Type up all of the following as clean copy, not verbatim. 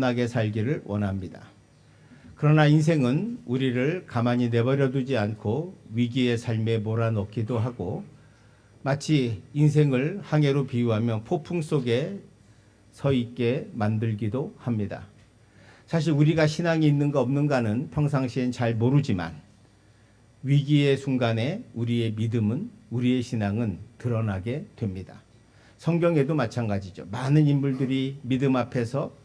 편하게 살기를 원합니다. 그러나 인생은 우리를 가만히 내버려 두지 않고 위기의 삶에 몰아넣기도 하고, 마치 인생을 항해로 비유하면 폭풍 속에 서 있게 만들기도 합니다. 사실 우리가 신앙이 있는가 없는가는 평상시엔 잘 모르지만 위기의 순간에 우리의 믿음은, 우리의 신앙은 드러나게 됩니다. 성경에도 마찬가지죠. 많은 인물들이 믿음 앞에서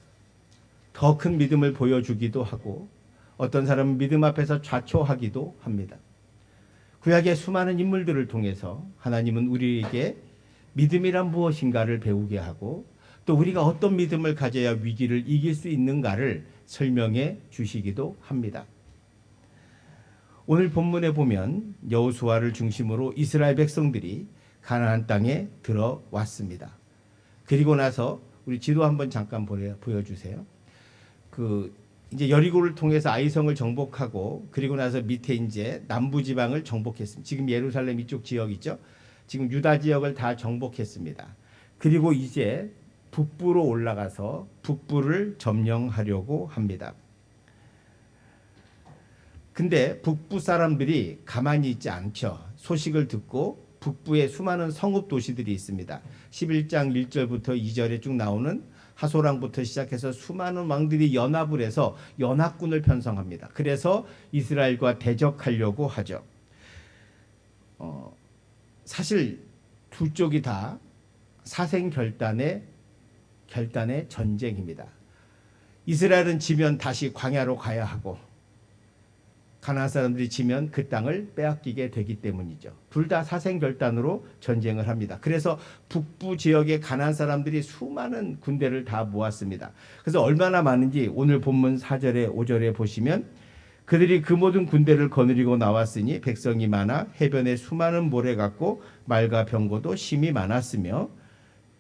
더 큰 믿음을 보여주기도 하고, 어떤 사람은 믿음 앞에서 좌초하기도 합니다. 구약의 수많은 인물들을 통해서 하나님은 우리에게 믿음이란 무엇인가를 배우게 하고, 또 우리가 어떤 믿음을 가져야 위기를 이길 수 있는가를 설명해 주시기도 합니다. 오늘 본문에 보면 여호수아를 중심으로 이스라엘 백성들이 가나안 땅에 들어왔습니다. 그리고 나서 우리 지도 한번 잠깐 보여주세요. 이제 여리고를 통해서 아이성을 정복하고, 그리고 나서 밑에 이제 남부 지방을 정복했습니다. 지금 예루살렘 이쪽 지역 있죠? 지금 유다 지역을 다 정복했습니다. 그리고 이제 북부로 올라가서 북부를 점령하려고 합니다. 근데 북부 사람들이 가만히 있지 않죠. 소식을 듣고 북부에 수많은 성읍 도시들이 있습니다. 11장 1절부터 2절에 쭉 나오는 하소랑부터 시작해서 수많은 왕들이 연합을 해서 연합군을 편성합니다. 그래서 이스라엘과 대적하려고 하죠. 사실 두 쪽이 다 사생결단의 전쟁입니다. 이스라엘은 지면 다시 광야로 가야 하고, 가나안 사람들이 지면 그 땅을 빼앗기게 되기 때문이죠. 둘 다 사생결단으로 전쟁을 합니다. 그래서 북부 지역의 가나안 사람들이 수많은 군대를 다 모았습니다. 그래서 얼마나 많은지 오늘 본문 4절에 5절에 보시면, 그들이 그 모든 군대를 거느리고 나왔으니 백성이 많아 해변에 수많은 모래 같고 말과 병거도 심이 많았으며,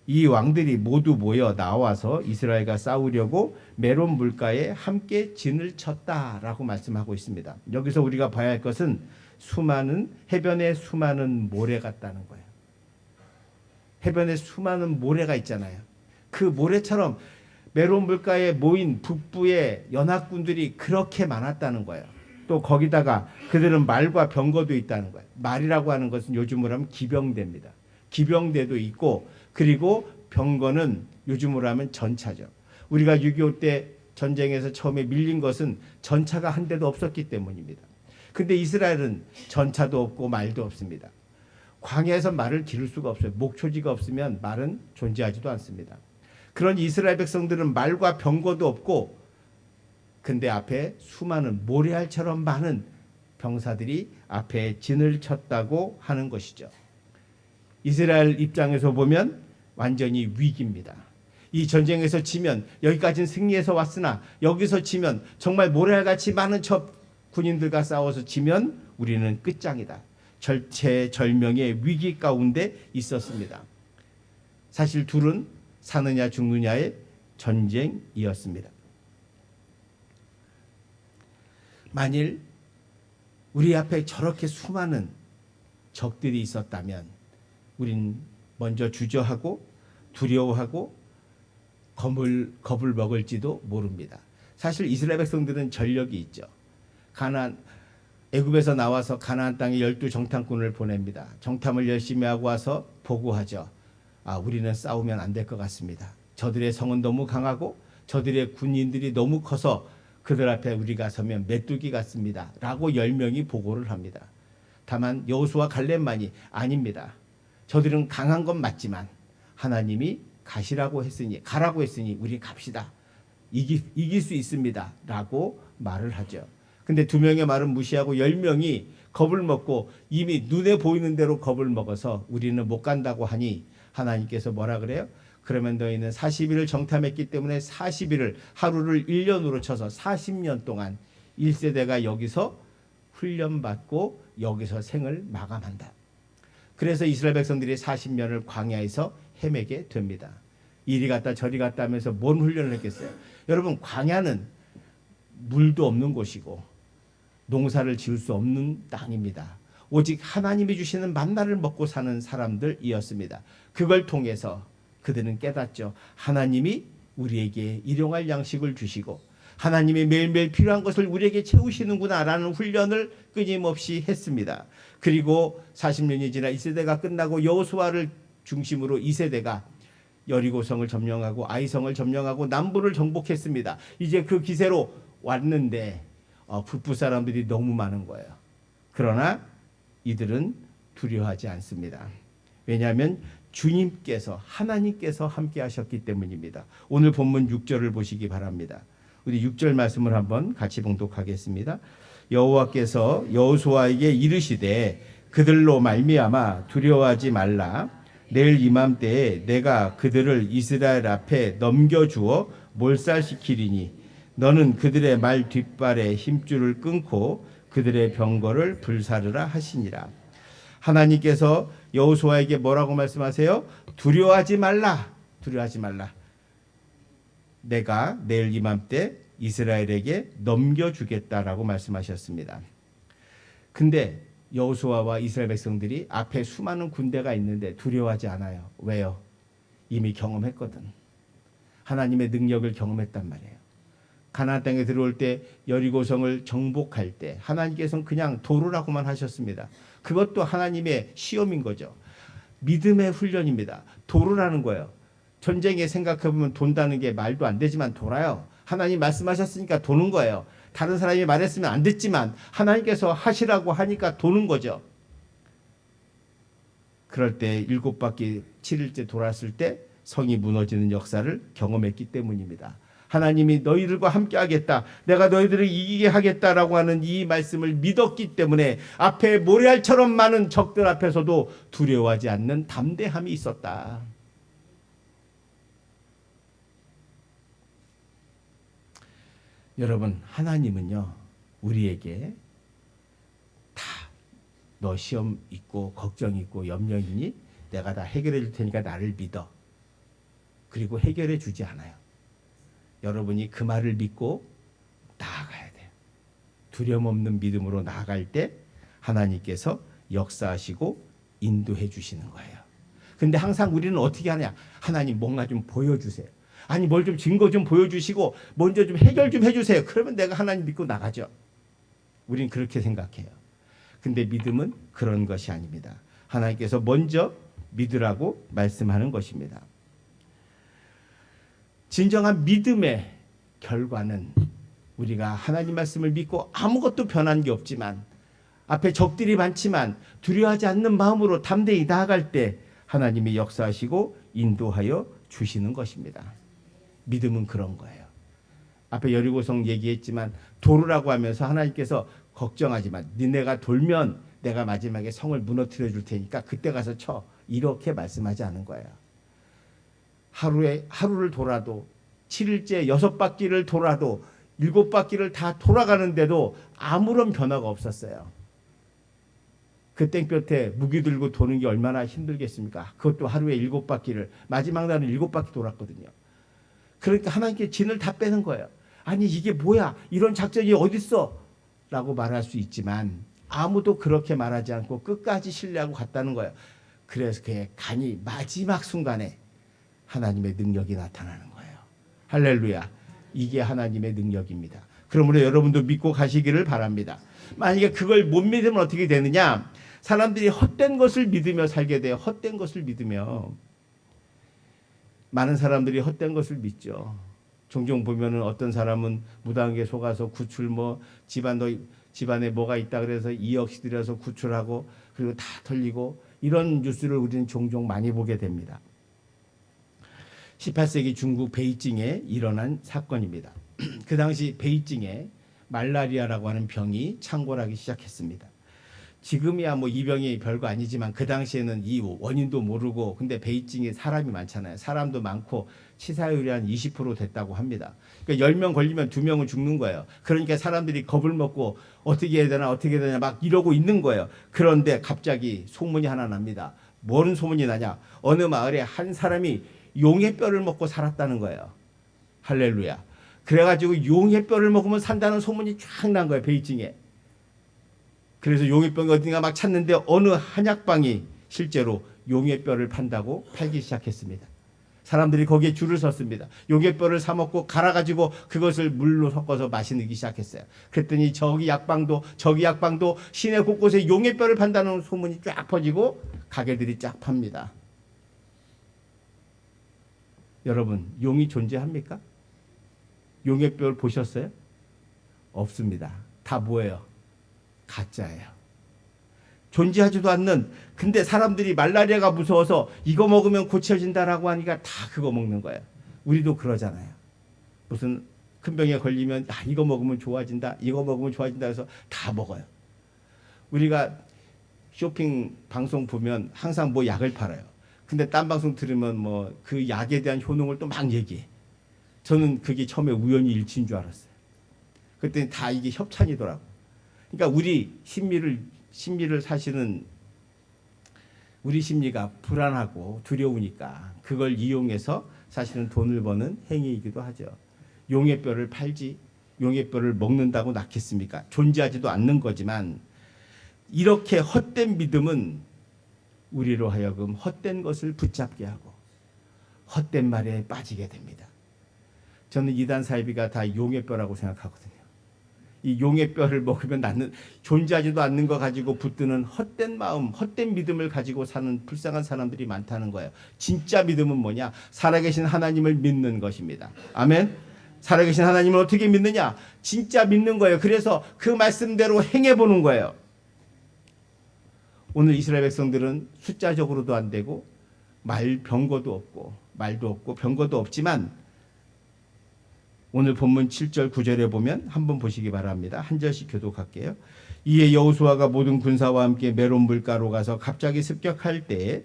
이 왕들이 모두 모여 나와서 이스라엘과 싸우려고 메론 물가에 함께 진을 쳤다라고 말씀하고 있습니다. 여기서 우리가 봐야 할 것은 해변에 수많은 모래 같다는 거예요. 해변에 수많은 모래가 있잖아요. 그 모래처럼 메론 물가에 모인 북부의 연합군들이 그렇게 많았다는 거예요. 또 거기다가 그들은 말과 병거도 있다는 거예요. 말이라고 하는 것은 요즘으로 하면 기병대입니다. 기병대도 있고, 그리고 병거는 요즘으로 하면 전차죠. 우리가 6.25 때 전쟁에서 처음에 밀린 것은 전차가 한 대도 없었기 때문입니다. 근데 이스라엘은 전차도 없고 말도 없습니다. 광야에서 말을 기를 수가 없어요. 목초지가 없으면 말은 존재하지도 않습니다. 그런 이스라엘 백성들은 말과 병거도 없고, 근데 앞에 수많은 모래알처럼 많은 병사들이 앞에 진을 쳤다고 하는 것이죠. 이스라엘 입장에서 보면 완전히 위기입니다. 이 전쟁에서 지면, 여기까지는 승리해서 왔으나 여기서 지면, 정말 모래알같이 많은 저 군인들과 싸워서 지면 우리는 끝장이다. 절체절명의 위기 가운데 있었습니다. 사실 둘은 사느냐 죽느냐의 전쟁이었습니다. 만일 우리 앞에 저렇게 수많은 적들이 있었다면 우린 먼저 주저하고 두려워하고 겁을 먹을지도 모릅니다. 사실 이스라엘 백성들은 전력이 있죠. 애굽에서 나와서 가나안 땅에 12정탐꾼을 보냅니다. 정탐을 열심히 하고 와서 보고하죠. 우리는 싸우면 안 될 것 같습니다. 저들의 성은 너무 강하고 저들의 군인들이 너무 커서 그들 앞에 우리가 서면 메뚜기 같습니다. 라고 10명이 보고를 합니다. 다만 여호수아 갈렙만이 아닙니다. 저들은 강한 건 맞지만 하나님이 가라고 했으니 우리 갑시다. 이길 수 있습니다. 라고 말을 하죠. 근데 2명의 말은 무시하고 10명이 겁을 먹고 이미 눈에 보이는 대로 겁을 먹어서 우리는 못 간다고 하니 하나님께서 뭐라 그래요? 그러면 너희는 40일을 정탐했기 때문에 40일을 하루를 1년으로 쳐서 40년 동안 1세대가 여기서 훈련받고 여기서 생을 마감한다. 그래서 이스라엘 백성들이 40년을 광야에서 헤매게 됩니다. 이리 갔다 저리 갔다 하면서 뭔 훈련을 했겠어요? 여러분, 광야는 물도 없는 곳이고 농사를 지을 수 없는 땅입니다. 오직 하나님이 주시는 만나를 먹고 사는 사람들이었습니다. 그걸 통해서 그들은 깨닫죠. 하나님이 우리에게 일용할 양식을 주시고 하나님이 매일매일 필요한 것을 우리에게 채우시는구나라는 훈련을 끊임없이 했습니다. 그리고 40년이 지나 1세대가 끝나고 여호수아를 중심으로 2세대가 여리고성을 점령하고 아이성을 점령하고 남부를 정복했습니다. 이제 그 기세로 왔는데 북부 사람들이 너무 많은 거예요. 그러나 이들은 두려워하지 않습니다. 왜냐하면 주님께서 하나님께서 함께 하셨기 때문입니다. 오늘 본문 6절을 보시기 바랍니다. 우리 6절 말씀을 한번 같이 봉독하겠습니다. 여호와께서 여호수아에게 이르시되 그들로 말미암아 두려워하지 말라. 내일 이맘때에 내가 그들을 이스라엘 앞에 넘겨주어 몰살시키리니 너는 그들의 말 뒷발에 힘줄을 끊고 그들의 병거를 불사르라 하시니라. 하나님께서 여호수아에게 뭐라고 말씀하세요? 두려워하지 말라. 두려워하지 말라. 내가 내일 이맘때 이스라엘에게 넘겨주겠다라고 말씀하셨습니다. 근데 여호수아와 이스라엘 백성들이 앞에 수많은 군대가 있는데 두려워하지 않아요. 왜요? 이미 경험했거든. 하나님의 능력을 경험했단 말이에요. 가나안 땅에 들어올 때 여리고성을 정복할 때 하나님께서는 그냥 도루라고만 하셨습니다. 그것도 하나님의 시험인 거죠. 믿음의 훈련입니다. 도루라는 거예요. 전쟁에 생각해보면 돈다는 게 말도 안 되지만 돌아요. 하나님 말씀하셨으니까 도는 거예요. 다른 사람이 말했으면 안 됐지만 하나님께서 하시라고 하니까 도는 거죠. 그럴 때 7바퀴 7일째 돌았을 때 성이 무너지는 역사를 경험했기 때문입니다. 하나님이 너희들과 함께 하겠다. 내가 너희들을 이기게 하겠다라고 하는 이 말씀을 믿었기 때문에 앞에 모래알처럼 많은 적들 앞에서도 두려워하지 않는 담대함이 있었다. 여러분, 하나님은요, 우리에게 다 너 시험 있고 걱정 있고 염려 있니? 내가 다 해결해 줄 테니까 나를 믿어. 그리고 해결해 주지 않아요. 여러분이 그 말을 믿고 나아가야 돼요. 두려움 없는 믿음으로 나아갈 때 하나님께서 역사하시고 인도해 주시는 거예요. 근데 항상 우리는 어떻게 하냐? 하나님 뭔가 좀 보여주세요. 아니 뭘 좀 증거 좀 보여주시고 먼저 좀 해결 좀 해주세요. 그러면 내가 하나님 믿고 나가죠. 우린 그렇게 생각해요. 근데 믿음은 그런 것이 아닙니다. 하나님께서 먼저 믿으라고 말씀하는 것입니다. 진정한 믿음의 결과는 우리가 하나님 말씀을 믿고 아무것도 변한 게 없지만 앞에 적들이 많지만 두려워하지 않는 마음으로 담대히 나아갈 때 하나님이 역사하시고 인도하여 주시는 것입니다. 믿음은 그런 거예요. 앞에 여리고성 얘기했지만 도르라고 하면서 하나님께서 걱정하지 마. 니네가 돌면 내가 마지막에 성을 무너뜨려 줄 테니까 그때 가서 쳐. 이렇게 말씀하지 않은 거예요. 하루를 돌아도 7일째 6바퀴를 돌아도 7바퀴를 다 돌아가는데도 아무런 변화가 없었어요. 그 땡볕에 무기 들고 도는 게 얼마나 힘들겠습니까? 그것도 하루에 7바퀴를 마지막 날은 7바퀴 돌았거든요. 그러니까 하나님께 진을 다 빼는 거예요. 아니 이게 뭐야? 이런 작전이 어딨어? 라고 말할 수 있지만 아무도 그렇게 말하지 않고 끝까지 신뢰하고 갔다는 거예요. 그래서 그의 간이 마지막 순간에 하나님의 능력이 나타나는 거예요. 할렐루야. 이게 하나님의 능력입니다. 그러므로 여러분도 믿고 가시기를 바랍니다. 만약에 그걸 못 믿으면 어떻게 되느냐? 사람들이 헛된 것을 믿으며 살게 돼요. 헛된 것을 믿으며. 많은 사람들이 헛된 것을 믿죠. 종종 보면은 어떤 사람은 무당에게 속아서 구출 집안에 뭐가 있다 그래서 2억씩 들여서 구출하고 그리고 다 털리고 이런 뉴스를 우리는 종종 많이 보게 됩니다. 18세기 중국 베이징에 일어난 사건입니다. 그 당시 베이징에 말라리아라고 하는 병이 창궐하기 시작했습니다. 지금이야 뭐 이 병이 별거 아니지만 그 당시에는 이 원인도 모르고 근데 베이징에 사람이 많잖아요. 사람도 많고 치사율이 한 20% 됐다고 합니다. 그러니까 10명 걸리면 2명은 죽는 거예요. 그러니까 사람들이 겁을 먹고 어떻게 해야 되나 막 이러고 있는 거예요. 그런데 갑자기 소문이 하나 납니다. 뭔 소문이 나냐? 어느 마을에 한 사람이 용의 뼈를 먹고 살았다는 거예요. 할렐루야. 그래가지고 용의 뼈를 먹으면 산다는 소문이 쫙 난 거예요. 베이징에. 그래서 용의 뼈가 어딘가 막 찾는데 어느 한약방이 실제로 용의 뼈를 판다고 팔기 시작했습니다. 사람들이 거기에 줄을 섰습니다. 용의 뼈를 사 먹고 갈아가지고 그것을 물로 섞어서 마시기 시작했어요. 그랬더니 저기 약방도 시내 곳곳에 용의 뼈를 판다는 소문이 쫙 퍼지고 가게들이 쫙 팝니다. 여러분, 용이 존재합니까? 용의 뼈를 보셨어요? 없습니다. 다 뭐예요? 가짜예요. 존재하지도 않는, 근데 사람들이 말라리아가 무서워서 이거 먹으면 고쳐진다라고 하니까 다 그거 먹는 거예요. 우리도 그러잖아요. 무슨 큰 병에 걸리면 이거 먹으면 좋아진다, 이거 먹으면 좋아진다 해서 다 먹어요. 우리가 쇼핑 방송 보면 항상 뭐 약을 팔아요. 근데 딴 방송 들으면 뭐 그 약에 대한 효능을 또 막 얘기해. 저는 그게 처음에 우연히 일치인 줄 알았어요. 그랬더니 다 이게 협찬이더라고. 그러니까 우리 심리를 사실은 우리 심리가 불안하고 두려우니까 그걸 이용해서 사실은 돈을 버는 행위이기도 하죠. 용의 뼈를 팔지 용의 뼈를 먹는다고 낫겠습니까? 존재하지도 않는 거지만 이렇게 헛된 믿음은 우리로 하여금 헛된 것을 붙잡게 하고 헛된 말에 빠지게 됩니다. 저는 이단 사이비가 다 용의 뼈라고 생각하거든요. 이 용의 뼈를 먹으면 낫는, 존재하지도 않는 거 가지고 붙드는 헛된 마음, 헛된 믿음을 가지고 사는 불쌍한 사람들이 많다는 거예요. 진짜 믿음은 뭐냐? 살아계신 하나님을 믿는 것입니다. 아멘. 살아계신 하나님을 어떻게 믿느냐? 진짜 믿는 거예요. 그래서 그 말씀대로 행해보는 거예요. 오늘 이스라엘 백성들은 숫자적으로도 안 되고 병거도 없고 말도 없고 병거도 없지만 오늘 본문 7절 9절에 보면 한번 보시기 바랍니다. 한 절씩 교독할게요. 이에 여호수아가 모든 군사와 함께 메론 물가로 가서 갑자기 습격할 때에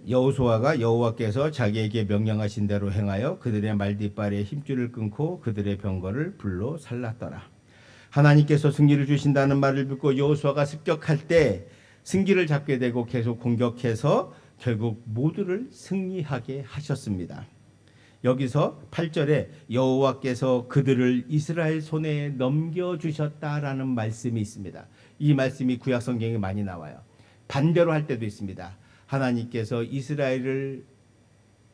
여호수아가 여호와께서 자기에게 명령하신 대로 행하여 그들의 말뒷발에 힘줄을 끊고 그들의 병거를 불로 살랐더라. 하나님께서 승리를 주신다는 말을 듣고 여호수아가 습격할 때 승기를 잡게 되고 계속 공격해서 결국 모두를 승리하게 하셨습니다. 여기서 8절에 여호와께서 그들을 이스라엘 손에 넘겨주셨다라는 말씀이 있습니다. 이 말씀이 구약 성경에 많이 나와요. 반대로 할 때도 있습니다. 하나님께서 이스라엘을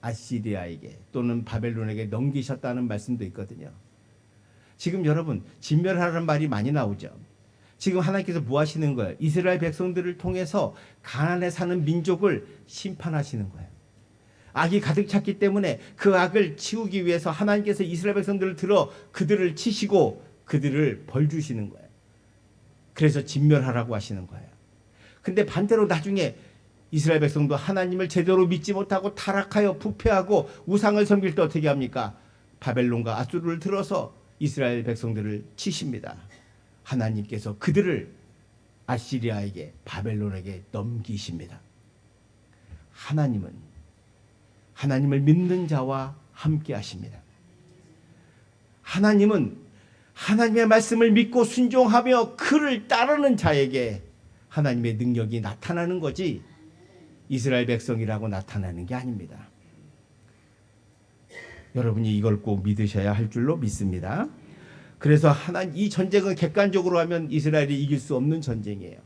아시리아에게 또는 바벨론에게 넘기셨다는 말씀도 있거든요. 지금 여러분 진멸하라는 말이 많이 나오죠. 지금 하나님께서 뭐 하시는 거예요? 이스라엘 백성들을 통해서 가나안에 사는 민족을 심판하시는 거예요. 악이 가득 찼기 때문에 그 악을 치우기 위해서 하나님께서 이스라엘 백성들을 들어 그들을 치시고 그들을 벌 주시는 거예요. 그래서 진멸하라고 하시는 거예요. 근데 반대로 나중에 이스라엘 백성도 하나님을 제대로 믿지 못하고 타락하여 부패하고 우상을 섬길 때 어떻게 합니까? 바벨론과 아수르를 들어서 이스라엘 백성들을 치십니다. 하나님께서 그들을 아시리아에게 바벨론에게 넘기십니다. 하나님은 하나님을 믿는 자와 함께 하십니다. 하나님은 하나님의 말씀을 믿고 순종하며 그를 따르는 자에게 하나님의 능력이 나타나는 거지 이스라엘 백성이라고 나타나는 게 아닙니다. 여러분이 이걸 꼭 믿으셔야 할 줄로 믿습니다. 그래서 이 전쟁은 객관적으로 하면 이스라엘이 이길 수 없는 전쟁이에요.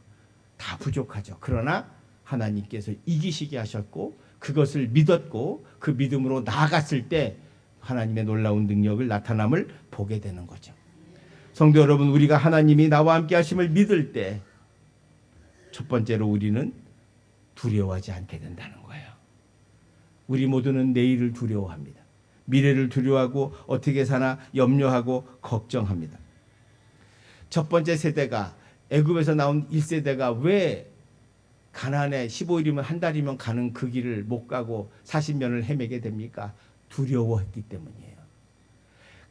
다 부족하죠. 그러나 하나님께서 이기시게 하셨고 그것을 믿었고 그 믿음으로 나아갔을 때 하나님의 놀라운 능력을 나타남을 보게 되는 거죠. 성도 여러분, 우리가 하나님이 나와 함께 하심을 믿을 때 첫 번째로 우리는 두려워하지 않게 된다는 거예요. 우리 모두는 내일을 두려워합니다. 미래를 두려워하고 어떻게 사나 염려하고 걱정합니다. 첫 번째 세대가 애굽에서 나온 1세대가 왜 가나안에 15일이면 한 달이면 가는 그 길을 못 가고 40년을 헤매게 됩니까? 두려워했기 때문이에요.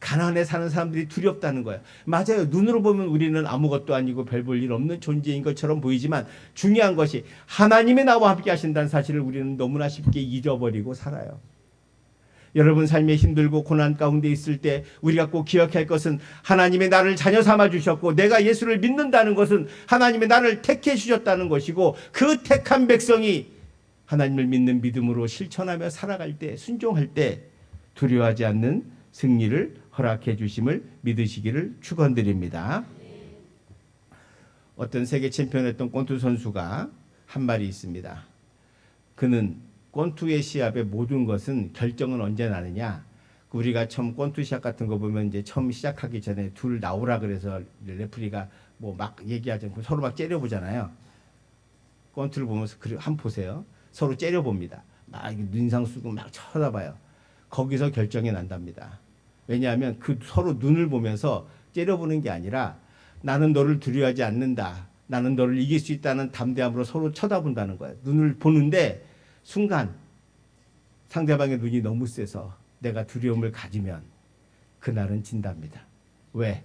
가나안에 사는 사람들이 두렵다는 거예요. 맞아요. 눈으로 보면 우리는 아무것도 아니고 별 볼 일 없는 존재인 것처럼 보이지만 중요한 것이 하나님이 나와 함께 하신다는 사실을 우리는 너무나 쉽게 잊어버리고 살아요. 여러분 삶에 힘들고 고난 가운데 있을 때 우리가 꼭 기억할 것은 하나님이 나를 자녀 삼아 주셨고 내가 예수를 믿는다는 것은 하나님이 나를 택해 주셨다는 것이고 그 택한 백성이 하나님을 믿는 믿음으로 실천하며 살아갈 때, 순종할 때 두려워하지 않는 승리를 허락해 주심을 믿으시기를 축원드립니다. 어떤 세계 챔피언이었던 권투 선수가 한 말이 있습니다. 그는 권투의 시합의 모든 것은 결정은 언제 나느냐? 우리가 처음 권투 시합 같은 거 보면 이제 처음 시작하기 전에 둘 나오라 그래서 레프리가 뭐 막 얘기하지 않고 서로 막 째려보잖아요. 권투를 보면서 한번 보세요. 서로 째려봅니다. 막 눈상 쓰고 막 쳐다봐요. 거기서 결정이 난답니다. 왜냐하면 그 서로 눈을 보면서 째려보는 게 아니라 나는 너를 두려워하지 않는다. 나는 너를 이길 수 있다는 담대함으로 서로 쳐다본다는 거예요. 눈을 보는데 순간 상대방의 눈이 너무 세서 내가 두려움을 가지면 그날은 진답니다. 왜?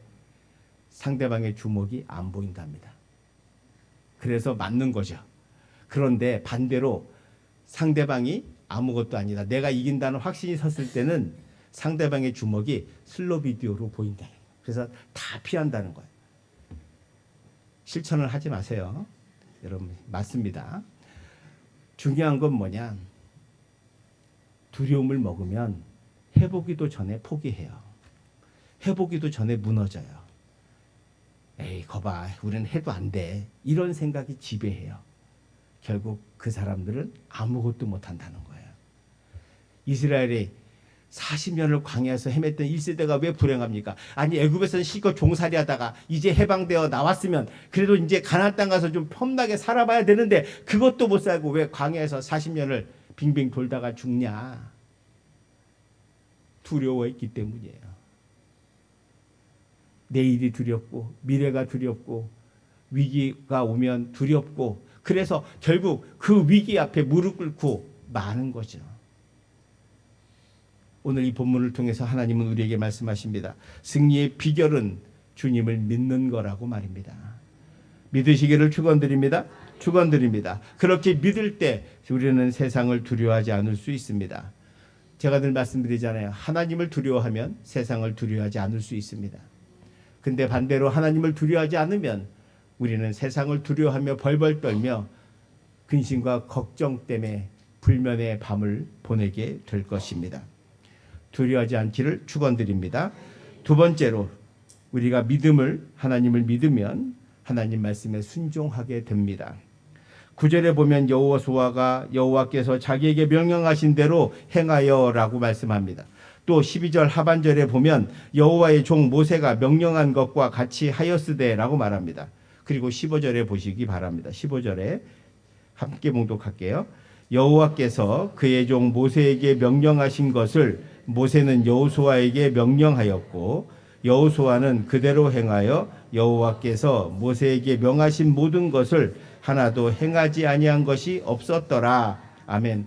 상대방의 주먹이 안 보인답니다. 그래서 맞는 거죠. 그런데 반대로 상대방이 아무것도 아니다. 내가 이긴다는 확신이 섰을 때는 상대방의 주먹이 슬로 비디오로 보인다는 거예요. 그래서 다 피한다는 거예요. 실천을 하지 마세요. 여러분, 맞습니다. 중요한 건 뭐냐? 두려움을 먹으면 해보기도 전에 포기해요. 해보기도 전에 무너져요. 에이, 거봐, 우리는 해도 안 돼. 이런 생각이 지배해요. 결국 그 사람들은 아무것도 못한다는 거예요. 이스라엘이 40년을 광야에서 헤맸던 1세대가 왜 불행합니까? 아니, 애굽에서는 실컷 종살이 하다가 이제 해방되어 나왔으면 그래도 이제 가나안 땅 가서 좀 편하게 살아봐야 되는데 그것도 못 살고 왜 광야에서 40년을 빙빙 돌다가 죽냐? 두려워했기 때문이에요. 내일이 두렵고 미래가 두렵고 위기가 오면 두렵고 그래서 결국 그 위기 앞에 무릎 꿇고 마는 거죠. 오늘 이 본문을 통해서 하나님은 우리에게 말씀하십니다. 승리의 비결은 주님을 믿는 거라고 말입니다. 믿으시기를 축원드립니다. 축원드립니다. 그렇게 믿을 때 우리는 세상을 두려워하지 않을 수 있습니다. 제가 늘 말씀드리잖아요. 하나님을 두려워하면 세상을 두려워하지 않을 수 있습니다. 근데 반대로 하나님을 두려워하지 않으면 우리는 세상을 두려워하며 벌벌 떨며 근심과 걱정 때문에 불면의 밤을 보내게 될 것입니다. 두려워하지 않기를 축원드립니다. 두 번째로 우리가 하나님을 믿으면 하나님 말씀에 순종하게 됩니다. 9절에 보면 여호와께서 자기에게 명령하신 대로 행하여라고 말씀합니다. 또 12절 하반절에 보면 여호와의 종 모세가 명령한 것과 같이 하였으되라고 말합니다. 그리고 15절에 보시기 바랍니다. 15절에 함께 봉독할게요. 여호와께서 그의 종 모세에게 명령하신 것을 모세는 여호수아에게 명령하였고 여호수아는 그대로 행하여 여호와께서 모세에게 명하신 모든 것을 하나도 행하지 아니한 것이 없었더라. 아멘.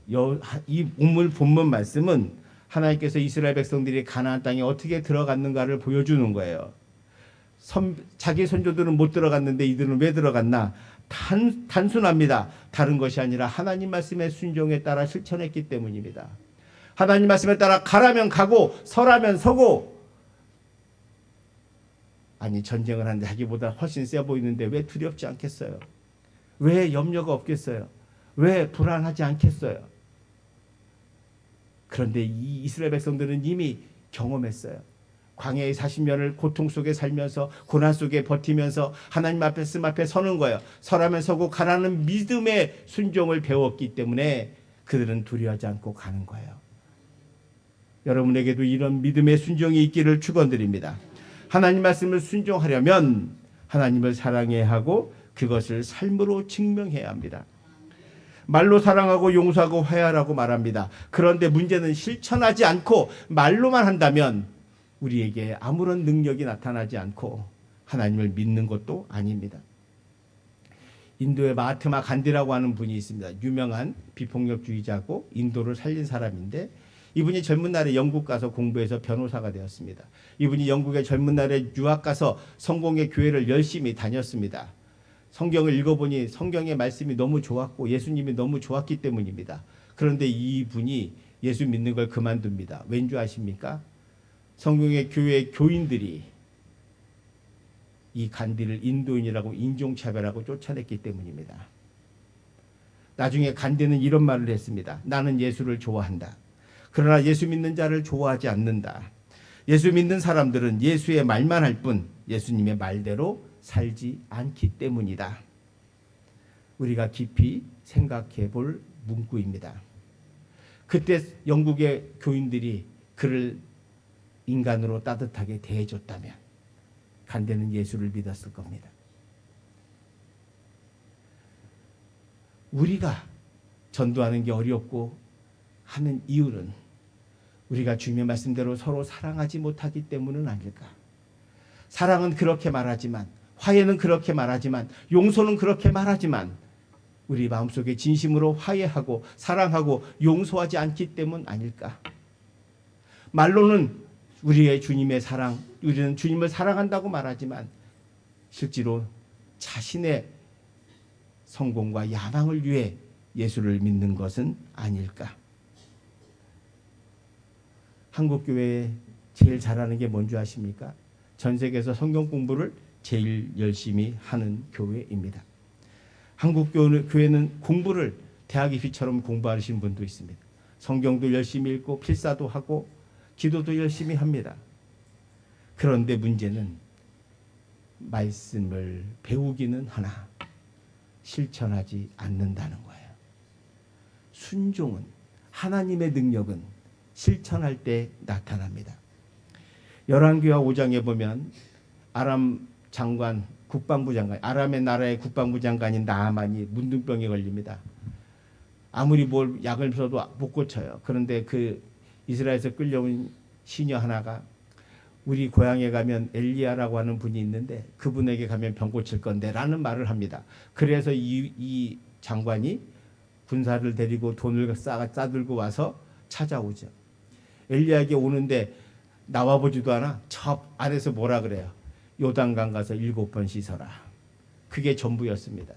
이 오늘 본문 말씀은 하나님께서 이스라엘 백성들이 가나안 땅에 어떻게 들어갔는가를 보여주는 거예요. 자기 선조들은 못 들어갔는데 이들은 왜 들어갔나? 단순합니다. 다른 것이 아니라 하나님 말씀의 순종에 따라 실천했기 때문입니다. 하나님 말씀에 따라 가라면 가고 서라면 서고, 아니 전쟁을 하는데 자기보다 훨씬 세 보이는데 왜 두렵지 않겠어요? 왜 염려가 없겠어요? 왜 불안하지 않겠어요? 그런데 이 이스라엘 백성들은 이미 경험했어요. 광야의 40년을 고통 속에 살면서 고난 속에 버티면서 하나님 말씀 앞에 서는 거예요. 서라면 서고 가라는 믿음의 순종을 배웠기 때문에 그들은 두려워하지 않고 가는 거예요. 여러분에게도 이런 믿음의 순종이 있기를 축원드립니다. 하나님 말씀을 순종하려면 하나님을 사랑해야 하고 그것을 삶으로 증명해야 합니다. 말로 사랑하고 용서하고 화해하라고 말합니다. 그런데 문제는 실천하지 않고 말로만 한다면 우리에게 아무런 능력이 나타나지 않고 하나님을 믿는 것도 아닙니다. 인도의 마하트마 간디라고 하는 분이 있습니다. 유명한 비폭력주의자고 인도를 살린 사람인데 이분이 젊은 날에 영국 가서 공부해서 변호사가 되었습니다. 이분이 영국에 젊은 날에 유학 가서 성공의 교회를 열심히 다녔습니다. 성경을 읽어보니 성경의 말씀이 너무 좋았고 예수님이 너무 좋았기 때문입니다. 그런데 이분이 예수 믿는 걸 그만둡니다. 왠지 아십니까? 성경의 교회 교인들이 이 간디를 인도인이라고 인종차별하고 쫓아냈기 때문입니다. 나중에 간대는 이런 말을 했습니다. 나는 예수를 좋아한다. 그러나 예수 믿는 자를 좋아하지 않는다. 예수 믿는 사람들은 예수의 말만 할 뿐 예수님의 말대로 살지 않기 때문이다. 우리가 깊이 생각해 볼 문구입니다. 그때 영국의 교인들이 그를 인간으로 따뜻하게 대해줬다면 간대는 예수를 믿었을 겁니다. 우리가 전도하는 게 어렵고 하는 이유는 우리가 주님의 말씀대로 서로 사랑하지 못하기 때문은 아닐까. 사랑은 그렇게 말하지만, 화해는 그렇게 말하지만, 용서는 그렇게 말하지만 우리 마음속에 진심으로 화해하고 사랑하고 용서하지 않기 때문 아닐까. 말로는 우리의 주님의 사랑, 우리는 주님을 사랑한다고 말하지만 실제로 자신의 성공과 야망을 위해 예수를 믿는 것은 아닐까. 한국교회에 제일 잘하는 게 뭔지 아십니까? 전 세계에서 성경 공부를 제일 열심히 하는 교회입니다. 한국교회는 공부를 대학 입시처럼 공부하시는 분도 있습니다. 성경도 열심히 읽고 필사도 하고 기도도 열심히 합니다. 그런데 문제는 말씀을 배우기는 하나 실천하지 않는다는 거예요. 순종은, 하나님의 능력은 실천할 때 나타납니다. 열왕기하 5장에 보면 아람 장관, 국방부 장관, 아람의 나라의 국방부 장관인 나아만이 문둥병에 걸립니다. 아무리 뭘 약을 써도 못 고쳐요. 그런데 그 이스라엘에서 끌려온 시녀 하나가 우리 고향에 가면 엘리야라고 하는 분이 있는데 그분에게 가면 병 고칠 건데 라는 말을 합니다. 그래서 이 장관이 군사를 데리고 돈을 싸들고 와서 찾아오죠. 엘리야에게 오는데 나와보지도 않아. 저 안에서 뭐라 그래요? 요단강 가서 7번 씻어라. 그게 전부였습니다.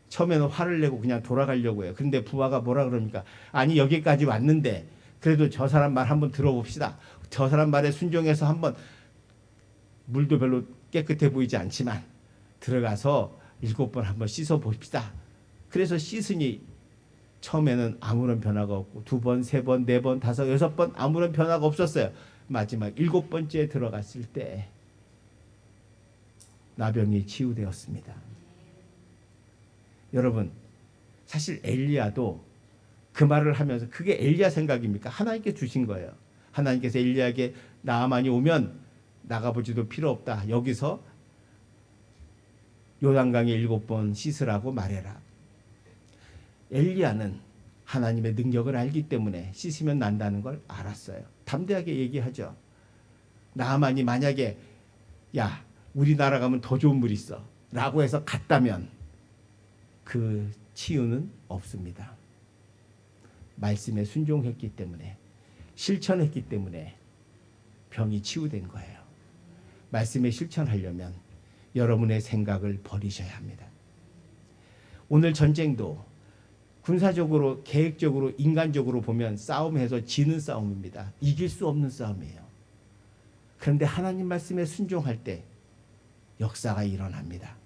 처음에는 화를 내고 그냥 돌아가려고 해요. 그런데 부하가 뭐라 그럽니까? 아니 여기까지 왔는데 그래도 저 사람 말 한번 들어봅시다. 저 사람 말에 순종해서 한번, 물도 별로 깨끗해 보이지 않지만 들어가서 7번 한번 씻어 봅시다. 그래서 씻으니 처음에는 아무런 변화가 없고 2번, 3번, 4번, 5, 6번 아무런 변화가 없었어요. 마지막 7번째에 들어갔을 때 나병이 치유되었습니다. 여러분, 사실 엘리야도 그 말을 하면서 그게 엘리야 생각입니까? 하나님께 주신 거예요. 하나님께서 엘리야에게 나아만이 오면 나가보지도 필요 없다. 여기서 요단강에 7번 씻으라고 말해라. 엘리야는 하나님의 능력을 알기 때문에 씻으면 난다는 걸 알았어요. 담대하게 얘기하죠. 나아만이 만약에 야 우리나라 가면 더 좋은 물 있어 라고 해서 갔다면 그 치유는 없습니다. 말씀에 순종했기 때문에, 실천했기 때문에 병이 치유된 거예요. 말씀에 실천하려면 여러분의 생각을 버리셔야 합니다. 오늘 전쟁도 군사적으로, 계획적으로, 인간적으로 보면 싸움해서 지는 싸움입니다. 이길 수 없는 싸움이에요. 그런데 하나님 말씀에 순종할 때 역사가 일어납니다.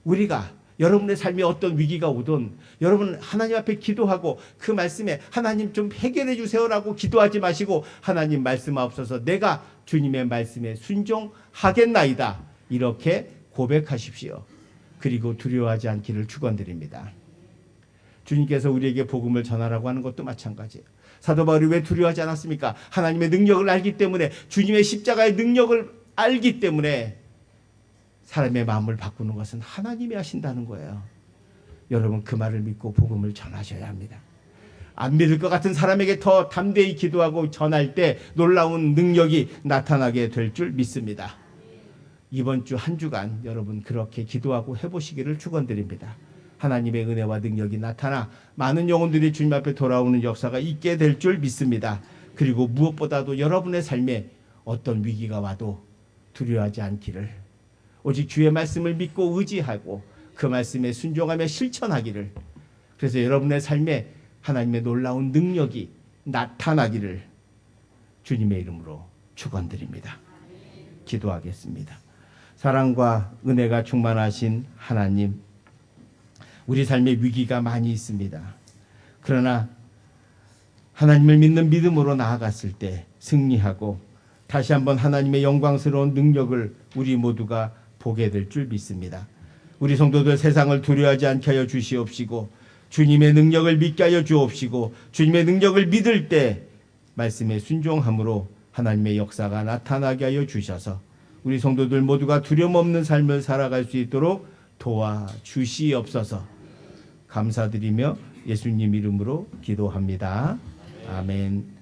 우리가 여러분의 삶에 어떤 위기가 오든 여러분 하나님 앞에 기도하고 그 말씀에 하나님 좀 해결해 주세요라고 기도하지 마시고 하나님 말씀하옵소서 내가 주님의 말씀에 순종하겠나이다 이렇게 고백하십시오. 그리고 두려워하지 않기를 축원드립니다. 주님께서 우리에게 복음을 전하라고 하는 것도 마찬가지예요. 사도 바울이 왜 두려워하지 않았습니까? 하나님의 능력을 알기 때문에, 주님의 십자가의 능력을 알기 때문에 사람의 마음을 바꾸는 것은 하나님이 하신다는 거예요. 여러분 그 말을 믿고 복음을 전하셔야 합니다. 안 믿을 것 같은 사람에게 더 담대히 기도하고 전할 때 놀라운 능력이 나타나게 될 줄 믿습니다. 이번 주 한 주간 여러분 그렇게 기도하고 해보시기를 축원드립니다. 하나님의 은혜와 능력이 나타나 많은 영혼들이 주님 앞에 돌아오는 역사가 있게 될 줄 믿습니다. 그리고 무엇보다도 여러분의 삶에 어떤 위기가 와도 두려워하지 않기를, 오직 주의 말씀을 믿고 의지하고 그 말씀에 순종하며 실천하기를, 그래서 여러분의 삶에 하나님의 놀라운 능력이 나타나기를 주님의 이름으로 축원드립니다. 기도하겠습니다. 사랑과 은혜가 충만하신 하나님, 우리 삶에 위기가 많이 있습니다. 그러나 하나님을 믿는 믿음으로 나아갔을 때 승리하고 다시 한번 하나님의 영광스러운 능력을 우리 모두가 보게 될 줄 믿습니다. 우리 성도들 세상을 두려워하지 않게 하여 주시옵시고 주님의 능력을 믿게 하여 주옵시고 주님의 능력을 믿을 때 말씀에 순종함으로 하나님의 역사가 나타나게 하여 주셔서 우리 성도들 모두가 두려움 없는 삶을 살아갈 수 있도록 도와주시옵소서. 감사드리며 예수님 이름으로 기도합니다. 아멘.